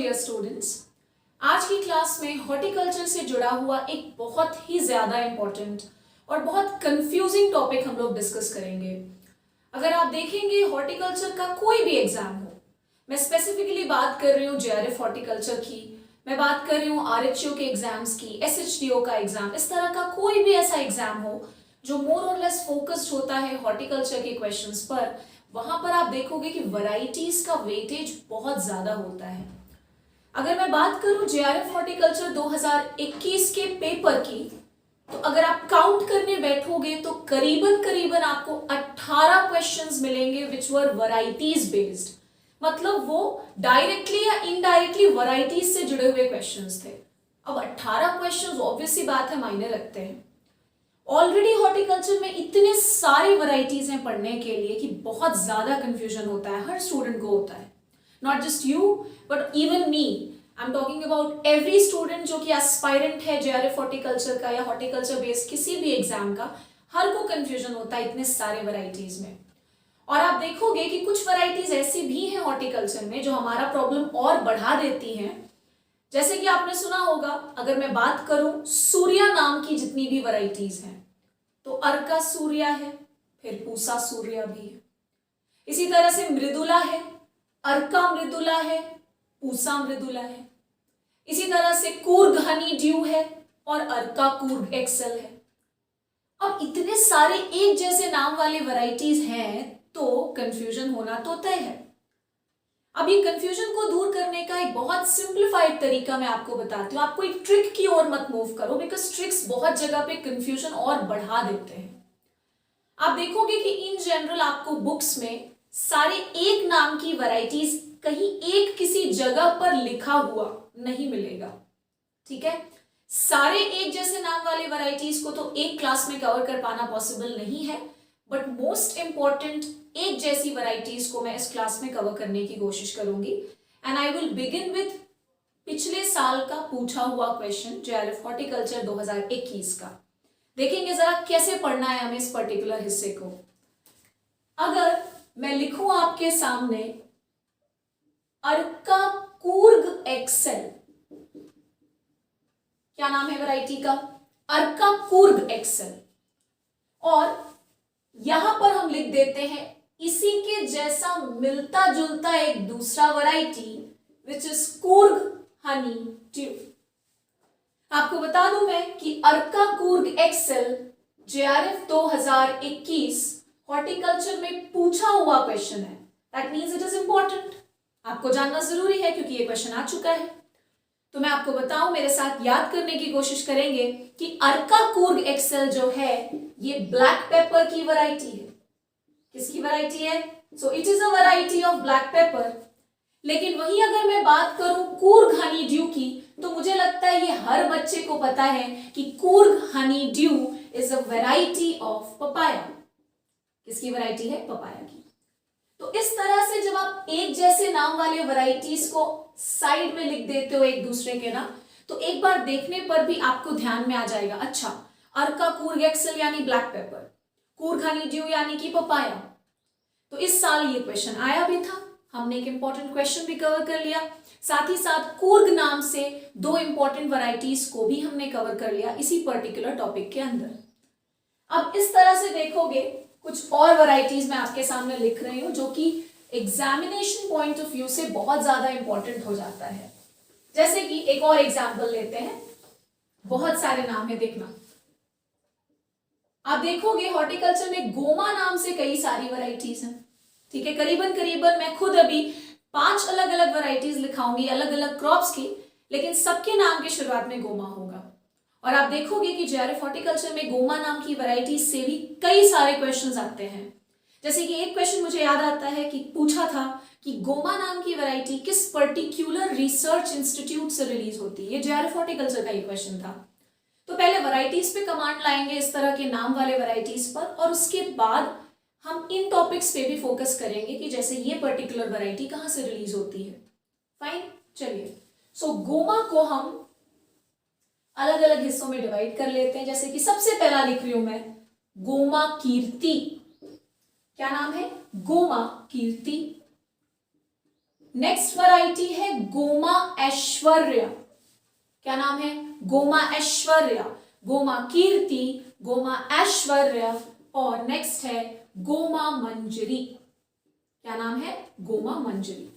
Dear students, आज की class में हॉर्टिकल्चर से जुड़ा हुआ एक बहुत ही ज़्यादा इम्पोर्टेंट और बहुत कंफ्यूजिंग टॉपिक हम लोग डिस्कस करेंगे। अगर आप देखेंगे हॉर्टिकल्चर का कोई भी एग्जाम हो, मैं स्पेसिफिकली बात कर रही हूँ जेआरएफ हॉर्टिकल्चर की, मैं बात कर रही हूँ आरएचओ के एग्जाम्स की, एसएचडीओ का एग्जाम, इस तरह का कोई भी ऐसा एग्जाम हो जो मोर और लेस फोकस्ड होता है हॉर्टिकल्चर के क्वेश्चंस पर, वहां पर आप देखोगे कि वैरायटीज का वेटेज बहुत ज्यादा होता है। अगर मैं बात करूं जेआरएफ हॉर्टिकल्चर 2021 के पेपर की, तो अगर आप काउंट करने बैठोगे तो करीबन करीबन आपको 18 क्वेश्चंस मिलेंगे विच वर वैरायटीज बेस्ड, मतलब वो डायरेक्टली या इनडायरेक्टली वैरायटीज से जुड़े हुए क्वेश्चंस थे। अब 18 क्वेश्चंस ऑब्वियस सी बात है मायने रखते हैं। ऑलरेडी हॉर्टिकल्चर में इतने सारी वैरायटीज हैं पढ़ने के लिए कि बहुत ज्यादा कंफ्यूजन होता है, हर स्टूडेंट को होता है, not just you but even me. I am talking about every student जो कि एस्पायरेंट है जेआरएफ हॉर्टिकल्चर का या हॉर्टिकल्चर बेस्ड किसी भी एग्जाम का, हर को कंफ्यूजन होता है इतने सारे वैरायटीज में। और आप देखोगे कि कुछ वैरायटीज ऐसी भी हैं हॉर्टिकल्चर में जो हमारा प्रॉब्लम और बढ़ा देती हैं। जैसे कि आपने सुना होगा, अगर मैं बात करूं सूर्या नाम की जितनी भी वैरायटीज हैं, तो अर्का सूर्या है, फिर पूसा सूर्या भी है। इसी तरह से मृदुला है, अर्का मृदुला है, पूसा मृदुला है। इसी तरह से कूर्ग हनी ड्यू है और अर्का कूर्ग एक्सेल है। अब इतने सारे एक जैसे नाम वाले वैरायटीज हैं तो कंफ्यूजन होना तो तय है। अब ये कंफ्यूजन को दूर करने का एक बहुत सिंप्लीफाइड तरीका मैं आपको बताती हूँ। आपको एक ट्रिक की ओर मत मूव करो, बिकॉज ट्रिक्स बहुत जगह पे कंफ्यूजन और बढ़ा देते हैं। आप देखोगे कि इन जनरल आपको बुक्स में सारे एक नाम की वैरायटीज कहीं एक किसी जगह पर लिखा हुआ नहीं मिलेगा, ठीक है। सारे एक जैसे नाम वाले वैरायटीज को तो एक क्लास में कवर कर पाना पॉसिबल नहीं है, बट मोस्ट इंपॉर्टेंट एक जैसी वैरायटीज को मैं इस क्लास में कवर करने की कोशिश करूंगी। And I will begin with पिछले साल का पूछा हुआ क्वेश्चन जेआरएफ हॉर्टिकल्चर 2021 का। देखेंगे जरा कैसे पढ़ना है हमें इस पर्टिकुलर हिस्से को। अगर मैं लिखूं आपके सामने अर्का कूर्ग एक्सेल, क्या नाम है वैरायटी का? अर्का कूर्ग एक्सेल। और यहां पर हम लिख देते हैं इसी के जैसा मिलता जुलता एक दूसरा variety which is Coorg Honey due. आपको बता दूं मैं कि अर्का कूर्ग एक्सेल जेआरएफ 2021 हॉर्टिकल्चर में पूछा हुआ क्वेश्चन है। That means it is important, आपको जानना जरूरी है क्योंकि ये क्वेश्चन आ चुका है। तो मैं आपको बताऊं, मेरे साथ याद करने की कोशिश करेंगे कि अर्का कूर्ग एक्सेल जो है ये ब्लैक पेपर की वैरायटी है। किसकी वैरायटी है? So it is a variety of black pepper. लेकिन वहीं अगर मैं बात करूं कूर्ग हनी ड्यू की, तो मुझे लगता है ये हर बच्चे को पता है कि Coorg Honey due is a variety of papaya. किसकी वैरायटी है? पपाया की। तो इस तरह से जब आप एक जैसे नाम वाले वैरायटीज को साइड में लिख देते हो एक दूसरे के ना, तो एक बार देखने पर भी आपको ध्यान में आ जाएगा, अच्छा अर्का कूर्ग एक्सेल यानी black pepper, Coorg Honey due यानी कि पपाया। तो इस साल ये क्वेश्चन आया भी था, हमने एक इंपॉर्टेंट क्वेश्चन भी कवर कर लिया, साथ ही साथ कूर्ग नाम से दो इंपॉर्टेंट वैरायटीज को भी हमने कवर कर लिया इसी पर्टिकुलर टॉपिक के अंदर। अब इस तरह से देखोगे कुछ और वैरायटीज मैं आपके सामने लिख रही हूं जो कि एग्जामिनेशन पॉइंट ऑफ व्यू से बहुत ज्यादा इंपॉर्टेंट हो जाता है। जैसे कि एक और एग्जाम्पल लेते हैं, बहुत सारे नाम है, देखना आप देखोगे हॉर्टिकल्चर में गोमा नाम से कई सारी वैरायटीज हैं, ठीक है। करीबन करीबन मैं खुद अभी 5 अलग अलग वैरायटीज लिखाऊंगी अलग अलग क्रॉप्स की, लेकिन सबके नाम की शुरुआत में गोमा होगा। और आप देखोगे कि जेआरएफ हॉर्टिकल्चर में गोमा नाम की वैरायटीज से भी कई सारे क्वेश्चंस आते हैं। जैसे कि एक क्वेश्चन मुझे याद आता है कि पूछा था कि गोमा नाम की वैरायटी किस पर्टिकुलर रिसर्च इंस्टीट्यूट से रिलीज होती है। ये जेआरएफ हॉर्टिकल्चर का ही क्वेश्चन था। तो पहले वैरायटीज पे कमांड लाएंगे इस तरह के नाम वाले वैरायटीज पर, और उसके बाद हम इन टॉपिक्स पे भी फोकस करेंगे कि जैसे ये पर्टिकुलर वैरायटी कहां से रिलीज होती है। फाइन, चलिए। सो गोमा को हम अलग अलग हिस्सों में डिवाइड कर लेते हैं। जैसे कि सबसे पहला लिख रही हूं मैं गोमा कीर्ति। क्या नाम है? गोमा कीर्ति। नेक्स्ट वैरायटी है गोमा ऐश्वर्या। क्या नाम है? गोमा ऐश्वर्या, गोमा कीर्ति, गोमा ऐश्वर्या और नेक्स्ट है गोमा मंजरी। क्या नाम है? गोमा मंजरी।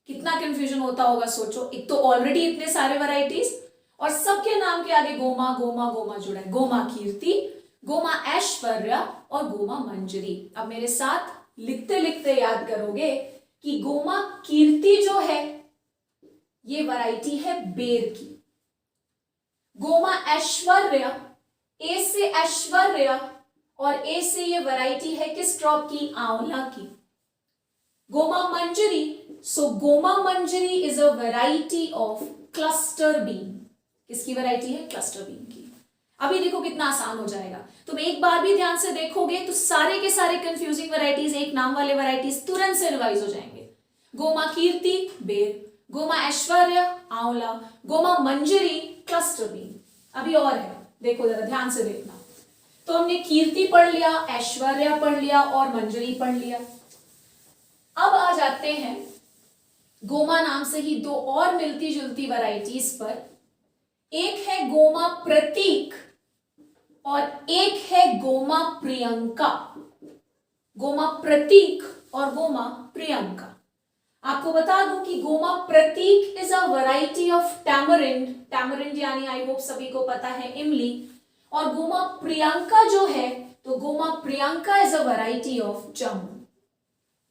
कितना कंफ्यूजन होता होगा सोचो, एक तो ऑलरेडी इतने सारे वैरायटीज और सबके नाम के आगे गोमा गोमा गोमा जुड़ा है। गोमा कीर्ति, गोमा ऐश्वर्या और गोमा मंजरी। अब मेरे साथ लिखते लिखते याद करोगे कि गोमा कीर्ति जो है ये वैरायटी है बेर की। गोमा ऐश्वर्या, ए से ऐश्वर्या और ए से ये वैरायटी है किस क्रॉप की? आंवला की। Goma Manjari, so Goma Manjari is a variety of cluster bean. किसकी वैरायटी है? क्लस्टर बीन की। अभी देखो कितना आसान हो जाएगा, तुम एक बार भी ध्यान से देखोगे तो सारे के सारे कंफ्यूजिंग वैरायटीज, एक नाम वाले वैरायटीज तुरंत से रिवाइज हो जाएंगे। गोमा कीर्ति बेर, गोमा ऐश्वर्या आंवला, गोमा मंजरी क्लस्टर बीन। अभी और है, देखो जरा ध्यान से देखना। तो हमने कीर्ति पढ़ लिया, ऐश्वर्या पढ़ लिया और मंजरी पढ़ लिया। अब आ जाते हैं गोमा नाम से ही दो और मिलती जुलती वैरायटीज पर। एक है गोमा प्रतीक और एक है गोमा प्रियंका। गोमा प्रतीक और गोमा प्रियंका। आपको बता दूं कि Goma Pratik is a variety of tamarind. Tamarind यानी आई होप सभी को पता है इमली। और गोमा प्रियंका जो है, तो Goma Priyanka is a variety of jamun.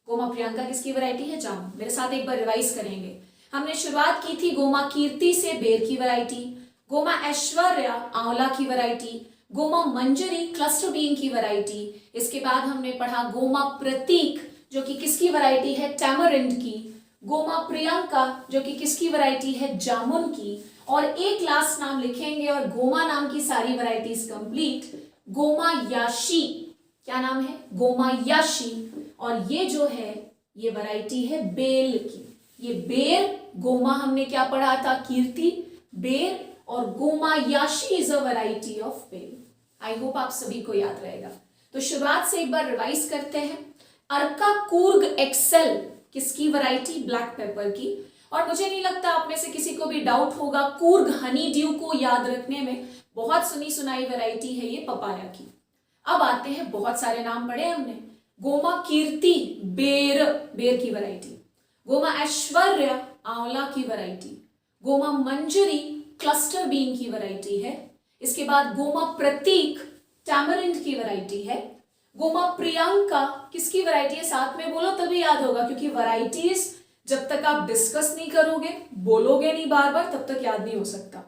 Goma Priyanka किसकी वैरायटी है? जामुन। मेरे साथ एक बार रिवाइज करेंगे। हमने शुरुआत की थी गोमा कीर्ति से बेर की वैरायटी, गोमा ऐश्वर्या आंवला की वैरायटी, गोमा मंजरी क्लस्टर बीन की वैरायटी। इसके बाद हमने पढ़ा गोमा प्रतीक जो कि किसकी वैरायटी है? टैमरिंड की। गोमा प्रियंका जो कि किसकी वैरायटी है? जामुन की। और एक लास्ट नाम लिखेंगे और गोमा नाम की सारी वैरायटीज कंप्लीट। गोमा याशी। क्या नाम है? गोमा याशी। और ये जो है ये वैरायटी है बेल की। ये बेर गोमा हमने क्या पढ़ा था? कीर्ति, बेर और Goma Yashi is a variety of bael. I hope आप सभी को याद रहेगा। तो शुरुआत से एक बार रिवाइज करते हैं। अर्का कूर्ग एक्सेल किसकी वैरायटी? ब्लैक पेपर की। और मुझे नहीं लगता आप में से किसी को भी डाउट होगा कूर्ग हनी ड्यू को याद रखने में। बहुत सुनी सुनाई वैरायटी है ये पपाया की। अब आते हैं, बहुत सारे नाम पढ़े हमने। गोमा कीर्ति बेर, बेर की वैरायटी। गोमा ऐश्वर्या आंवला की वैरायटी। गोमा मंजरी क्लस्टर बीन की वैरायटी है। इसके बाद गोमा प्रतीक टैमरिंड की वैरायटी है। गोमा प्रियंका किसकी वैरायटी है? साथ में बोलो तभी याद होगा, क्योंकि वैरायटीज जब तक आप डिस्कस नहीं करोगे, बोलोगे नहीं बार बार, तब तक याद नहीं हो सकता।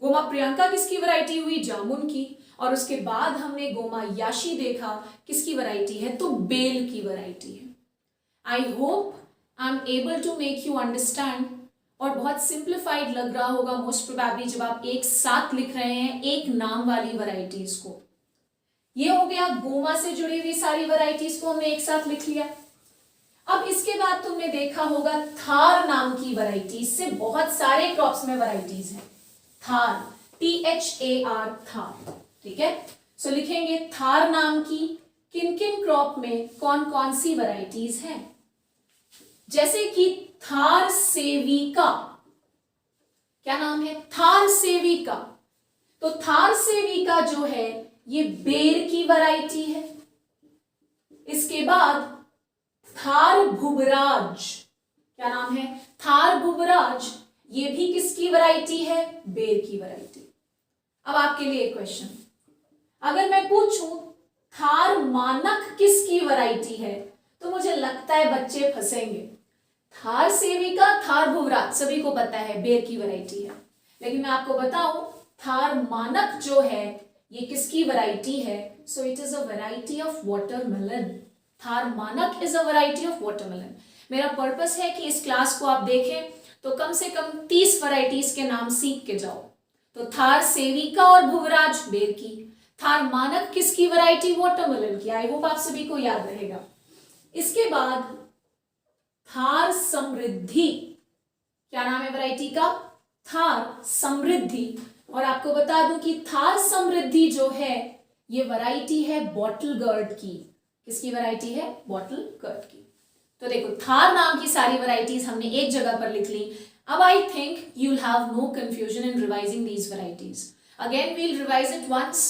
गोमा प्रियंका किसकी वैरायटी हुई? जामुन की। और उसके बाद हमने गोमा याशी देखा, किसकी वैरायटी है? तो बेल की वैरायटी है। I hope I am able to make you understand. और बहुत सिंप्लीफाइड लग रहा होगा मोस्ट प्रोबेबली जब आप एक साथ लिख रहे हैं एक नाम वाली वैरायटीज को। ये हो गया गोमा से जुड़ी हुई सारी वैरायटीज को हमने एक साथ लिख लिया। अब इसके बाद तुमने देखा होगा थार नाम की वैरायटीज से बहुत सारे क्रॉप्स में वैरायटीज हैं। थार, THAR, थार। ठीक है, सो लिखेंगे थार नाम की किन किन क्रॉप में कौन कौन सी वैरायटीज हैं। जैसे कि थार सेविका। क्या नाम है? थार सेविका। तो थार सेविका जो है ये बेर की वैरायटी है। इसके बाद थार भुवराज। क्या नाम है? थार भुवराज। ये भी किसकी वैरायटी है? बेर की वैरायटी। अब आपके लिए एक क्वेश्चन, अगर मैं पूछूं थार मानक किसकी वैरायटी है, तो मुझे लगता है बच्चे फंसेंगे। थार सेविका, थार भुवराज सभी को पता है बेर की वैरायटी है, लेकिन मैं आपको बताऊं थार मानक जो है ये किसकी वैरायटी है? So it is a variety of watermelon. Thar Manak is a variety of watermelon. मेरा पर्पस है कि इस क्लास को आप देखें तो कम से कम 30 वैरायटीज के नाम सीख के जाओ। तो थार सेविका और भुवराज बेर की, थार मानक किसकी वैरायटी? वाटरमेलन की। आई होप आप सभी को याद रहेगा। इसके बाद थार समृद्धि। क्या नाम है वैरायटी का? थार समृद्धि। और आपको बता दूं कि थार समृद्धि जो है ये वैरायटी है बॉटल गर्ड की। किसकी वैरायटी है? बॉटल गर्ड की। तो देखो थार नाम की सारी वैरायटीज हमने एक जगह पर लिख ली। अब I think you will have no confusion in revising these varieties. Again we will revise it once.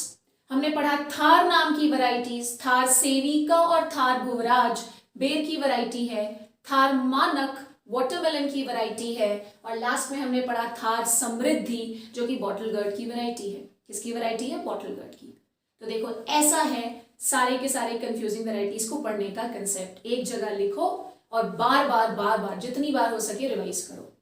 हमने पढ़ा थार नाम की वैरायटीज, थार सेविका और थार भुवराज बेर की वैरायटी है, थार मानक वाटरमेलन की वैरायटी है, और लास्ट में हमने पढ़ा थार समृद्धि जो कि बॉटल गर्ड की वैरायटी है। किसकी वैरायटी है? बॉटल गर्ड की। तो देखो ऐसा है सारे के सारे कंफ्यूजिंग वैरायटीज को पढ़ने का कंसेप्ट। एक जगह लिखो और बार बार जितनी बार हो सके रिवाइज करो।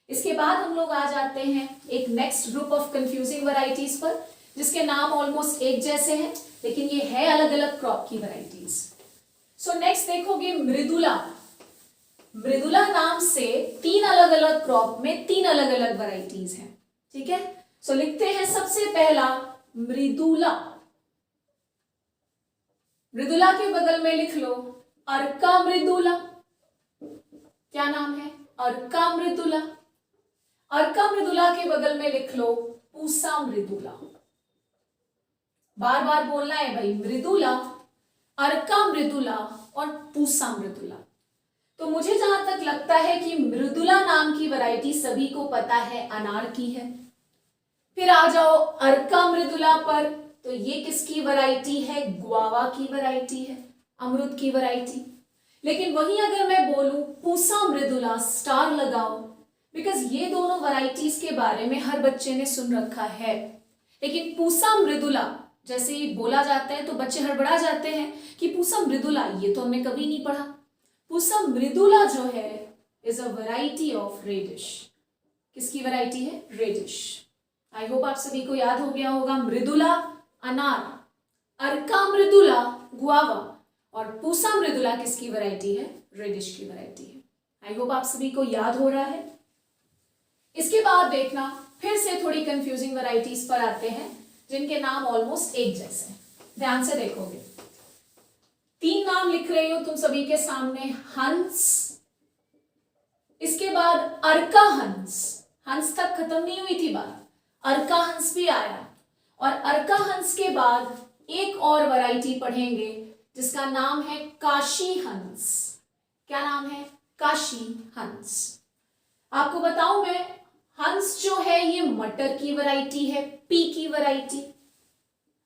इसके बाद हम लोग आ जाते हैं एक next group of confusing varieties पर, जिसके नाम ऑलमोस्ट एक जैसे हैं लेकिन ये है अलग अलग क्रॉप की वैरायटीज। सो नेक्स्ट देखोगे मृदुला। मृदुला नाम से 3 अलग अलग क्रॉप में 3 अलग अलग वैरायटीज हैं। ठीक है, सो लिखते हैं सबसे पहला मृदुला। मृदुला के बगल में लिख लो अर्का मृदुला। क्या नाम है? अर्का मृदुला। अर्का मृदुला के बगल में लिख लो पूसा मृदुला। बार बार बोलना है भाई, मृदुला, अर्का मृदुला और पूसा मृदुला। तो मुझे जहां तक लगता है कि मृदुला नाम की वैरायटी सभी को पता है, अनार की है। फिर आ जाओ अर्का मृदुला पर, तो ये किसकी वैरायटी है? ग्वावा की वैरायटी है, अमरूद की वैरायटी। लेकिन वहीं अगर मैं बोलूं पूसा मृदुला, स्टार लगाओ, बिकॉज ये दोनों वैरायटीज के बारे में हर बच्चे ने सुन रखा है। लेकिन पूसा मृदुला जैसे ही बोला जाता है तो बच्चे हड़बड़ा जाते हैं कि पूसा मृदुला, ये तो हमने कभी नहीं पढ़ा। पूसा मृदुला जो है is a variety of radish. किसकी वैरायटी है? रेडिश। आई होप आप सभी को याद हो गया होगा। मृदुला अनार, अर्का मृदुला गुआवा, और पूसा मृदुला किसकी वैरायटी है? रेडिश की वैरायटी है। आई होप आप सभी को याद हो रहा है। इसके बाद देखना फिर से थोड़ी कंफ्यूजिंग वैरायटीज पर आते हैं जिनके नाम ऑलमोस्ट एक जैसे हैं। ध्यान से देखोगे, 3 नाम लिख रही हो तुम सभी के सामने। हंस, इसके बाद अर्का हंस, हंस तक खत्म नहीं हुई थी बात, अर्का हंस भी आया, और अर्का हंस के बाद एक और वैरायटी पढ़ेंगे जिसका नाम है काशी हंस। क्या नाम है? काशी हंस। आपको बताऊं मैं, हंस जो है ये मटर की वैरायटी है, पी की वैरायटी।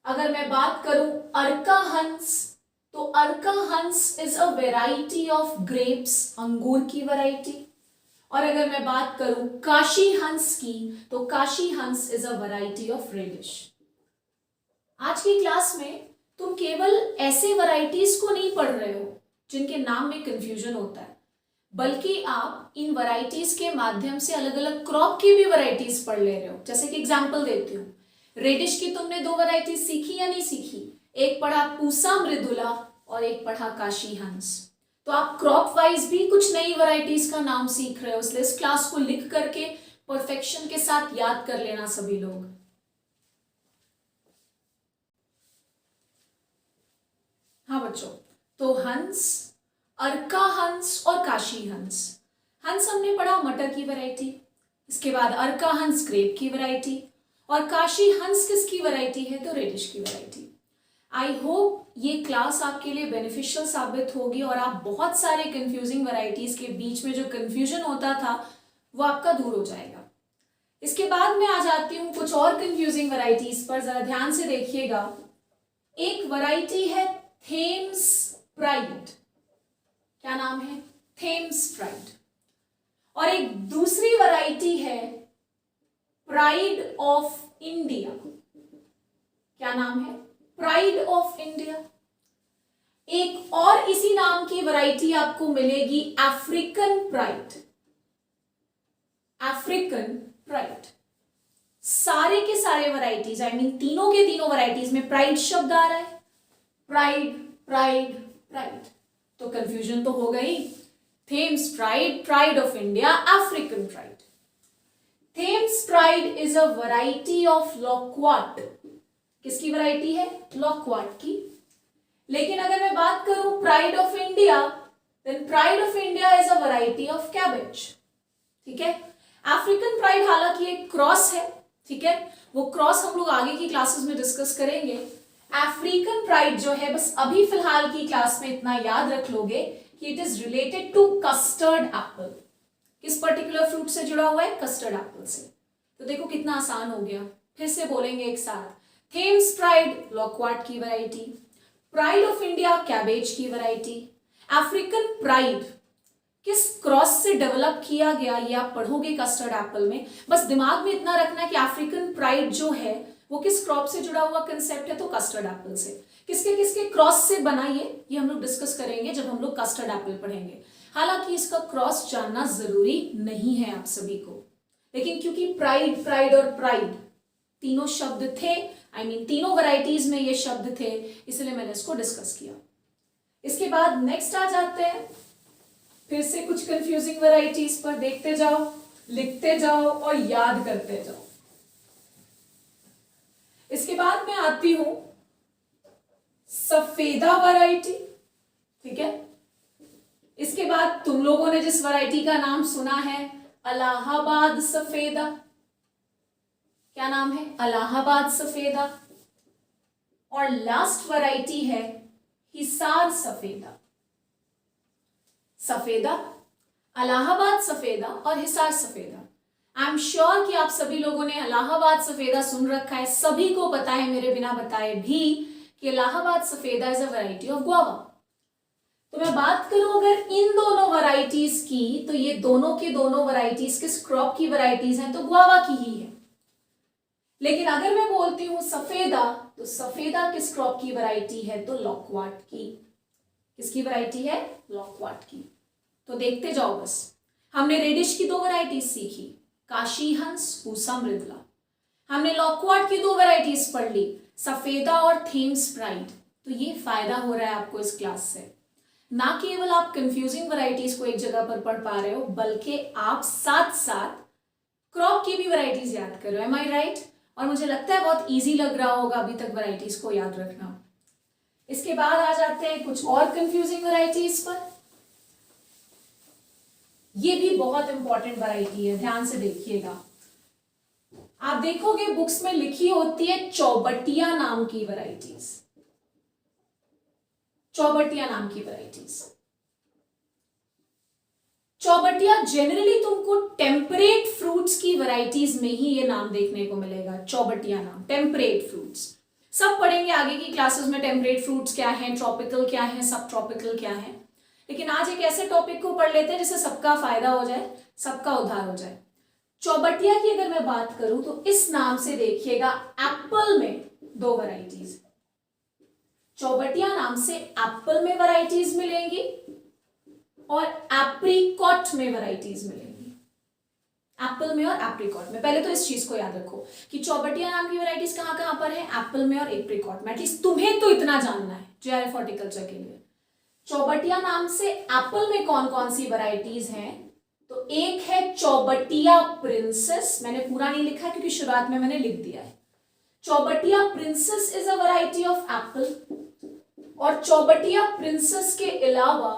अगर मैं बात करूं अर्का हंस, तो अर्का हंस is a variety of grapes, अंगूर की वैरायटी। और अगर मैं बात करूं काशी हंस की, तो Kashi Hans is a variety of radish. आज की क्लास में तुम केवल ऐसे वैरायटीज को नहीं पढ़ रहे हो जिनके नाम में कंफ्यूजन होता है, बल्कि आप इन वैरायटीज के माध्यम से अलग अलग क्रॉप की भी वैरायटीज पढ़ ले रहे हो। जैसे कि एग्जांपल देती हूँ, रेडिश की तुमने 2 वैरायटीज सीखी या नहीं सीखी? एक पढ़ा पूसा मृदुला और एक पढ़ा काशी हंस। तो आप क्रॉप वाइज भी कुछ नई वैरायटीज का नाम सीख रहे हो, इसलिए इस क्लास को लिख करके परफेक्शन के साथ याद कर लेना सभी लोग। हाँ बच्चों, तो हंस, अर्का हंस और काशी हंस। हंस हमने पढ़ा मटर की वैरायटी, इसके बाद अर्का हंस ग्रेप की वैरायटी, और काशी हंस किसकी वैरायटी है? तो रेडिश की वैरायटी। आई होप ये क्लास आपके लिए बेनिफिशियल साबित होगी और आप बहुत सारे कंफ्यूजिंग वैरायटीज के बीच में जो कंफ्यूजन होता था वो आपका दूर हो जाएगा। इसके बाद मैं आ जाती हूँ कुछ और कंफ्यूजिंग वैरायटीज पर, जरा ध्यान से देखिएगा। एक वैरायटी है थेम्स प्राइड। क्या नाम है? Thames pride. और एक दूसरी वैरायटी है प्राइड ऑफ इंडिया। क्या नाम है? Pride of India. एक और इसी नाम की वैरायटी आपको मिलेगी अफ्रीकन प्राइड। African pride. सारे के सारे वैरायटीज, आई मीन तीनों के तीनों वैरायटीज में प्राइड शब्द आ रहा है। प्राइड प्राइड प्राइड, तो कंफ्यूजन तो हो गई। Thames pride, pride of India, African pride. Thames pride is a variety of loquat. किसकी वैरायटी है? लॉकवाट की। लेकिन अगर मैं बात करूं pride of India, then pride of India is a variety of cabbage. ठीक है, अफ्रीकन प्राइड हालांकि एक क्रॉस है, ठीक है, वो क्रॉस हम लोग आगे की क्लासेस में डिस्कस करेंगे। अफ्रीकन प्राइड जो है, बस अभी फिलहाल की क्लास में इतना याद रख लोगे कि it is related to custard apple. किस पर्टिकुलर फ्रूट से जुड़ा हुआ है? कस्टर्ड एप्पल से। तो देखो कितना आसान हो गया। फिर से बोलेंगे एक साथ। थेम्स प्राइड लॉकवार्ट की variety, pride of India cabbage की वैरायटी, अफ्रीकन प्राइड किस क्रॉस से डेवलप किया गया ये आप पढ़ोगे कस्टर्ड एप्पल में। बस दिमाग में इतना रखना कि अफ्रीकन प्राइड जो है वो किस क्रॉप से जुड़ा हुआ कंसेप्ट है, तो कस्टर्ड एप्पल से। किसके किसके क्रॉस से बना ये हम लोग डिस्कस करेंगे जब हम लोग कस्टर्ड एप्पल पढ़ेंगे। हालांकि इसका क्रॉस जानना जरूरी नहीं है आप सभी को, लेकिन क्योंकि प्राइड, प्राइड और प्राइड तीनों शब्द थे, तीनों वैरायटीज में ये शब्द थे, इसलिए मैंने इसको डिस्कस किया। इसके बाद नेक्स्ट आ जाते हैं फिर से कुछ कंफ्यूजिंग वैरायटीज पर। देखते जाओ, लिखते जाओ और याद करते जाओ। इसके बाद मैं आती हूं सफेदा वैरायटी, ठीक है। इसके बाद तुम लोगों ने जिस वैरायटी का नाम सुना है इलाहाबाद सफेदा, क्या नाम है? इलाहाबाद सफेदा। और लास्ट वैरायटी है हिसार सफेदा। सफेदा, इलाहाबाद सफेदा और हिसार सफेदा। आई एम श्योर कि आप सभी लोगों ने इलाहाबाद सफेदा सुन रखा है। सभी को पता है मेरे बिना बताए भी कि इलाहाबाद सफेदा is a variety of guava. तो मैं बात करूं अगर इन दोनों वैरायटीज की, तो ये दोनों के दोनों वैरायटीज किस क्रॉप की वैरायटीज हैं? तो गुआवा की ही है। लेकिन अगर मैं बोलती हूं सफेदा, तो सफेदा किस क्रॉप की वैरायटी है? तो लॉकवार्ट की। किसकी वैरायटी है? लॉकवार्ट की। तो देखते जाओ बस। हमने रेडिश की दो वैरायटीज सीखी, काशी हंस, पूसा मृदुला। हमने लॉकवार्ट की दो वैरायटीज पढ़ ली, सफेदा और थेम्स प्राइड। तो ये फायदा हो रहा है आपको इस क्लास से। ना केवल आप कंफ्यूजिंग वैरायटीज को एक जगह पर पढ़ पा रहे हो, बल्कि आप साथ साथ क्रॉप की भी वैरायटीज याद कर रहे हो। एम आई राइट? और मुझे लगता है बहुत इजी लग रहा होगा अभी तक वैरायटीज को याद रखना। इसके बाद आ जाते हैं कुछ और कंफ्यूजिंग वैरायटीज पर। ये भी बहुत इंपॉर्टेंट वैरायटी है, ध्यान से देखिएगा। आप देखोगे बुक्स में लिखी होती है चौबटिया नाम की वैरायटीज। चौबटिया नाम की वैरायटीज। चौबटिया जनरली तुमको टेम्परेट फ्रूट्स की वैरायटीज में ही ये नाम देखने को मिलेगा। चौबटिया नाम, टेम्परेट फ्रूट्स। सब पढ़ेंगे आगे की क्लासेस में टेम्परेट फ्रूट्स क्या है, ट्रॉपिकल क्या है, सब ट्रॉपिकल क्या है। लेकिन आज एक ऐसे टॉपिक को पढ़ लेते हैं जिससे सबका फायदा हो जाए, सबका उद्धार हो जाए। चौबटिया की अगर मैं बात करूं तो इस नाम से देखिएगा एप्पल में दो वैरायटीज। चौबटिया नाम से एप्पल में वैरायटीज मिलेंगी और एप्रिकॉट में वैरायटीज मिलेंगी। एप्पल में और एप्रिकॉट में। पहले तो इस चीज को याद रखो कि चौबटिया नाम की वैरायटीज कहां कहां पर है? एप्पल में और एप्रिकॉट में। एटलीस्ट तुम्हें तो इतना जानना है जेआरएफ हॉर्टिकल्चर के लिए। चौबटिया नाम से एप्पल में कौन कौन सी वैरायटीज हैं? तो एक है चौबटिया प्रिंसेस। मैंने पूरा नहीं लिखा क्योंकि शुरुआत में मैंने लिख दिया है। Chaubatia princess is a variety of apple. और चौबटिया प्रिंसेस के अलावा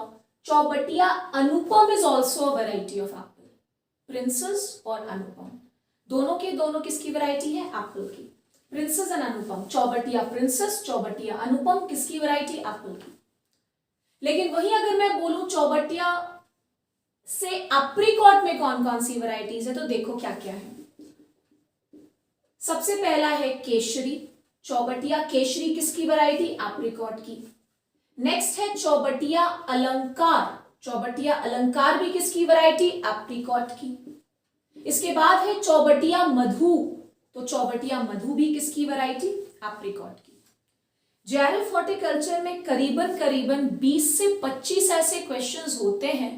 Chaubatia Anupam is also a variety of apple. Princess और अनुपम दोनों के दोनों किसकी वैरायटी है? एप्पल की। Princess and Anupam, Chaubatia princess, Chaubatia Anupam किसकी वैरायटी? एप्पल की। लेकिन वही अगर मैं बोलूं चौबटिया से एप्रिकॉट में कौन कौन सी वैरायटीज है, तो देखो क्या क्या है। सबसे पहला है केशरी। चौबटिया केशरी किसकी वैरायटी? एप्रिकॉट की। नेक्स्ट है चौबटिया अलंकार। चौबटिया अलंकार भी किसकी वैरायटी? एप्रिकॉट की। इसके बाद है चौबटिया मधु। तो चौबटिया मधु भी किसकी वैरायटी? एप्रिकॉट की। जेआरएफ हॉर्टिकल्चर में करीबन करीबन 20 से 25 ऐसे क्वेश्चंस होते हैं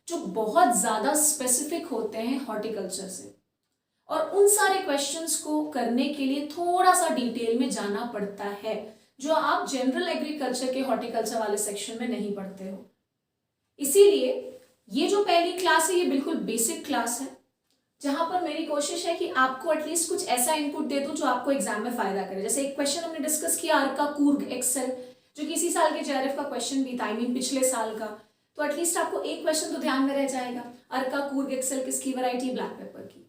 जो बहुत ज्यादा स्पेसिफिक होते हैं हॉर्टिकल्चर से, और उन सारे क्वेश्चंस को करने के लिए थोड़ा सा डिटेल में जाना पड़ता है, जो आप जनरल एग्रीकल्चर के हॉर्टिकल्चर वाले सेक्शन में नहीं पढ़ते हो। इसीलिए ये जो पहली क्लास है ये बिल्कुल बेसिक क्लास है, जहां पर मेरी कोशिश है कि आपको एटलीस्ट कुछ ऐसा इनपुट दे दूं जो आपको एग्जाम में फायदा करे। जैसे एक क्वेश्चन हमने डिस्कस किया अर्का कूर्ग एक्सेल, जो कि इसी साल के जेआरएफ का क्वेश्चन भी था, पिछले साल का। तो एटलीस्ट आपको एक क्वेश्चन तो ध्यान में रह जाएगा। अर्का कूर्ग एक्सेल किसकी वैरायटी? ब्लैक पेपर की।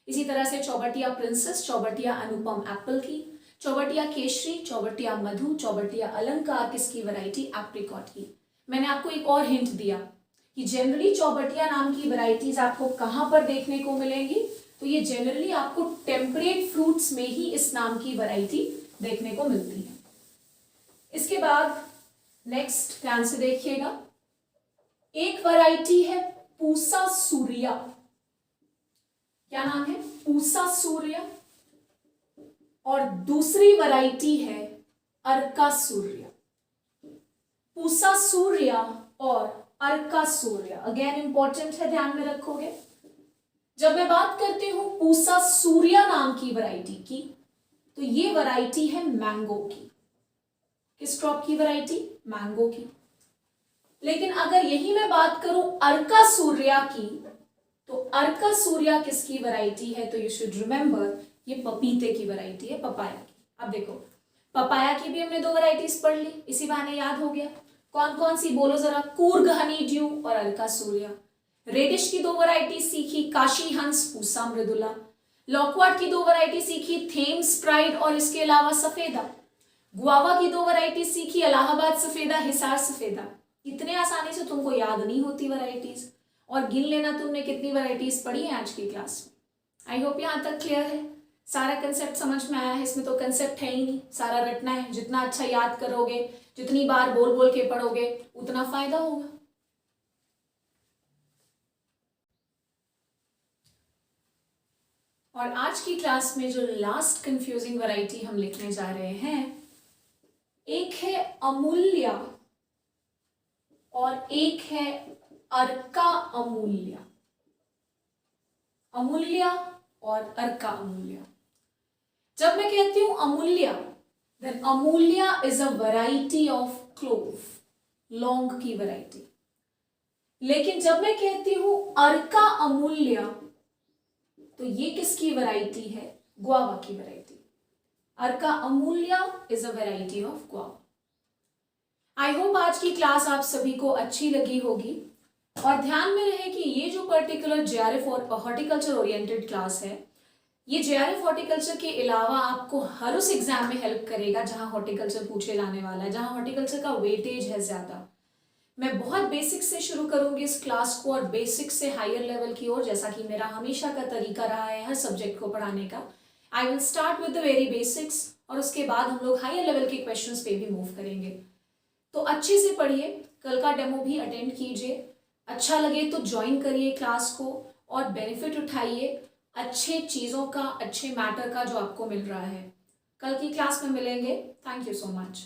इसी तरह से चौबटिया प्रिंसेस, चौबटिया अनुपम एप्पल की। चौबटिया केशरी, चौबटिया मधु, चौबटिया अलंकार किसकी वैरायटी? एप्रिकॉट की। मैंने आपको एक और हिंट दिया कि जनरली चौबटिया नाम की वैरायटीज आपको कहाँ पर देखने को मिलेंगी, तो ये जनरली आपको टेम्परेट फ्रूट्स में ही इस नाम की वैरायटी देखने को मिलती है। इसके बाद नेक्स्ट ध्यान से देखिएगा, एक वैरायटी है पूसा सूर्या। क्या नाम है? पूसा सूर्या। और दूसरी वैरायटी है अर्का सूर्या। पूसा सूर्या और अर्का सूर्या अगेन इंपॉर्टेंट है, ध्यान में रखोगे। जब मैं बात करती हूं पूसा सूर्या नाम की वैरायटी की, तो ये वैरायटी है मैंगो की। किस क्रॉप की वैरायटी? मैंगो की। लेकिन अगर यही मैं बात करूं अर्का सूर्या की, तो अर्का सूर्या किसकी वैरायटी है? तो यू शुड रिमेंबर ये पपीते की वैरायटी है, पपाया की। अब देखो, पपाया की भी हमने 2 वैरायटीज पढ़ ली, इसी बहाने याद हो गया। कौन कौन सी बोलो जरा? कूर्ग हनी ड्यू और अर्का सूर्या। रेडिश की 2 वैरायटी सीखी, काशी हंस, पूसा मृदुला। लॉकवर्ट की 2 वैरायटी सीखी, थेम्स प्राइड और इसके अलावा सफेदा। गुआवा की 2 वैरायटी सीखी, इलाहाबाद सफेदा, हिसार सफेदा। इतने आसानी से तुमको याद नहीं होती वैरायटीज, और गिन लेना तुमने कितनी वैरायटीज पढ़ी है आज की क्लास में। आई होप यहां तक क्लियर है, सारा कंसेप्ट समझ में आया है। इसमें तो कंसेप्ट है ही नहीं, सारा रटना है। जितना अच्छा याद करोगे, जितनी बार बोल बोल के पढ़ोगे, उतना फायदा होगा। और आज की क्लास में जो लास्ट कंफ्यूजिंग वैरायटी हम लिखने जा रहे हैं, एक है अमूल्या और एक है अर्का अमूल्या। अमूल्या और अर्का अमूल्या। जब मैं कहती हूं Amulya, then Amulya is a variety of clove, लौंग की वैरायटी। लेकिन जब मैं कहती हूं अर्का अमूल्या, तो ये किसकी वैरायटी है? गुआवा की variety. Arka Amulya is a variety of guava. I hope आज की क्लास आप सभी को अच्छी लगी होगी, और ध्यान में रहे कि ये जो पर्टिकुलर जेआरएफ और हॉर्टिकल्चर ओरिएंटेड क्लास है, ये जेआरएफ हॉर्टिकल्चर के अलावा आपको हर उस एग्जाम में हेल्प करेगा जहां हॉर्टिकल्चर पूछे जाने वाला है, जहां हॉर्टिकल्चर का वेटेज है ज्यादा। मैं बहुत बेसिक से शुरू करूंगी इस क्लास को, और बेसिक से हायर लेवल की ओर, जैसा कि मेरा हमेशा का तरीका रहा है हर सब्जेक्ट को पढ़ाने का। I will start with the very basics, और उसके बाद हम लोग हायर लेवल के क्वेश्चंस पे भी मूव करेंगे। तो अच्छे से पढ़िए, कल का डेमो भी अटेंड कीजिए, अच्छा लगे तो ज्वाइन करिए क्लास को, और बेनिफिट उठाइए अच्छे चीज़ों का, अच्छे मैटर का जो आपको मिल रहा है। कल की क्लास में मिलेंगे। Thank you so much.